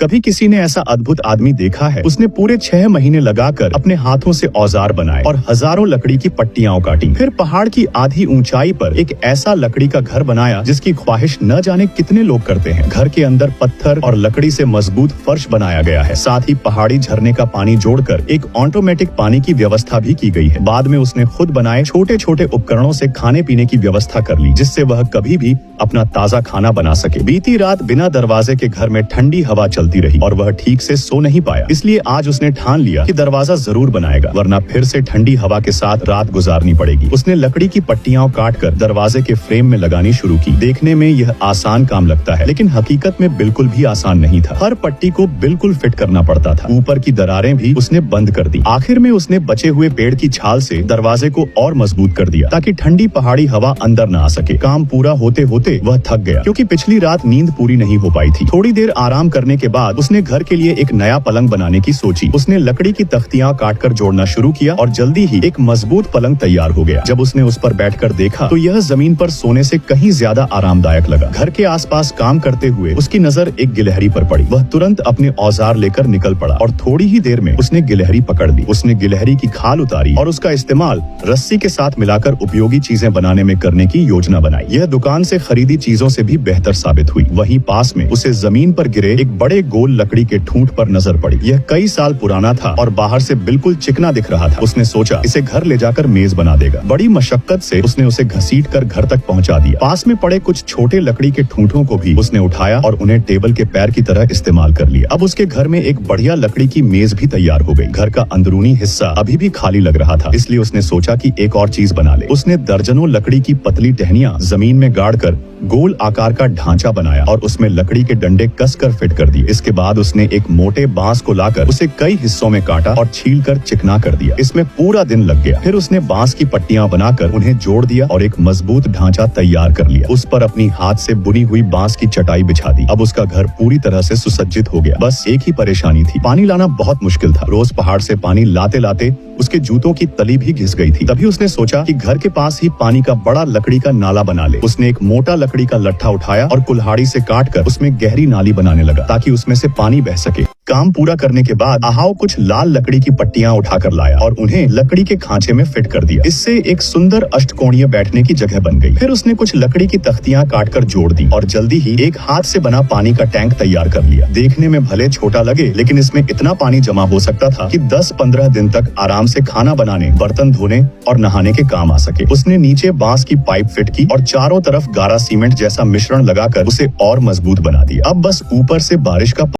कभी किसी ने ऐसा अद्भुत आदमी देखा है? उसने पूरे 6 महीने लगाकर अपने हाथों से औजार बनाए और हजारों लकड़ी की पट्टियां काटी। फिर पहाड़ की आधी ऊंचाई पर एक ऐसा लकड़ी का घर बनाया जिसकी ख्वाहिश न जाने कितने लोग करते हैं। घर के अंदर पत्थर और लकड़ी से मजबूत फर्श बनाया गया है। साथ ही पहाड़ी झरने का पानी जोड़कर एक ऑटोमेटिक पानी की व्यवस्था भी की गई है। बाद में उसने खुद बनाए छोटे छोटे उपकरणों से खाने पीने की व्यवस्था कर ली, जिससे वह कभी भी अपना ताजा खाना बना सके। बीती रात बिना दरवाजे के घर में ठंडी हवा चलती रही और वह ठीक से सो नहीं पाया। इसलिए आज उसने ठान लिया कि दरवाजा जरूर बनाएगा, वरना फिर से ठंडी हवा के साथ रात गुजारनी पड़ेगी। उसने लकड़ी की पट्टियां काटकर दरवाजे के फ्रेम में लगानी शुरू की। देखने में यह आसान काम लगता है, लेकिन हकीकत में बिल्कुल भी आसान नहीं था। हर पट्टी को बिल्कुल फिट करना पड़ता था। ऊपर की दरारें भी उसने बंद कर दी। आखिर में उसने बचे हुए पेड़ की छाल से दरवाजे को और मजबूत कर दिया ताकि ठंडी पहाड़ी हवा अंदर न आ सके। काम पूरा होते होते वह थक गया, क्योंकि पिछली रात नींद पूरी नहीं हो पाई थी। थोड़ी देर आराम करने के बाद उसने घर के लिए एक नया पलंग बनाने की सोची। उसने लकड़ी की तख्तियां काटकर जोड़ना शुरू किया और जल्दी ही एक मजबूत पलंग तैयार हो गया। जब उसने उस पर बैठकर देखा तो यह जमीन पर सोने से कहीं ज्यादा आरामदायक लगा। घर के आसपास काम करते हुए उसकी नजर एक गिलहरी पर पड़ी। वह तुरंत अपने औजार लेकर निकल पड़ा और थोड़ी ही देर में उसने गिलहरी पकड़ ली। उसने गिलहरी की खाल उतारी और उसका इस्तेमाल रस्सी के साथ मिलाकर उपयोगी चीजें बनाने में करने की योजना बनाई। यह दुकान से खरीदी चीजों से भी बेहतर साबित हुई। वहीं पास में उसे जमीन पर गिरे एक बड़े गोल लकड़ी के ठूंठ पर नजर पड़ी। यह कई साल पुराना था और बाहर से बिल्कुल चिकना दिख रहा था। उसने सोचा इसे घर ले जाकर मेज बना देगा। बड़ी मशक्कत से उसने उसे घसीटकर घर तक पहुंचा दिया। पास में पड़े कुछ छोटे लकड़ी के ठूंठों को भी उसने उठाया और उन्हें टेबल के पैर की तरह इस्तेमाल कर लिया। अब उसके घर में एक बढ़िया लकड़ी की मेज भी तैयार हो गई। घर का अंदरूनी हिस्सा अभी भी खाली लग रहा था, इसलिए उसने सोचा कि एक और चीज बना ले। उसने दर्जनों लकड़ी की पतली टहनियां जमीन में गाड़कर गोल आकार का ढांचा बनाया और उसमें लकड़ी के डंडे कसकर फिट कर दिए। इसके बाद उसने एक मोटे बांस को लाकर उसे कई हिस्सों में काटा और छीलकर चिकना कर दिया। इसमें पूरा दिन लग गया। फिर उसने बांस की पट्टियां बनाकर उन्हें जोड़ दिया और एक मजबूत ढांचा तैयार कर लिया। उस पर अपनी हाथ से बुनी हुई बांस की चटाई बिछा दी। अब उसका घर पूरी तरह से सुसज्जित हो गया। बस एक ही परेशानी थी, पानी लाना बहुत मुश्किल था। रोज पहाड़ से पानी लाते लाते उसके जूतों की तली भी घिस गई थी। तभी उसने सोचा कि घर के पास ही पानी का बड़ा लकड़ी का नाला बना ले। उसने एक मोटा लकड़ी का लट्ठा उठाया और कुल्हाड़ी से काटकर उसमें गहरी नाली बनाने लगा ताकि उसमें से पानी बह सके। काम पूरा करने के बाद अहाव कुछ लाल लकड़ी की पट्टियां उठाकर लाया और उन्हें लकड़ी के खांचे में फिट कर दिया। इससे एक सुंदर अष्टकोणीय बैठने की जगह बन गई। फिर उसने कुछ लकड़ी की तख्तियां काटकर जोड़ दी और जल्दी ही एक हाथ से बना पानी का टैंक तैयार कर लिया। देखने में भले छोटा लगे, लेकिन इसमें इतना पानी जमा हो सकता था कि 10-15 दिन तक आराम से खाना बनाने, बर्तन धोने और नहाने के काम आ सके। उसने नीचे बांस की पाइप फिट की और चारों तरफ गारा सीमेंट जैसा मिश्रण लगाकर उसे और मजबूत बना दिया। अब बस ऊपर से बारिश का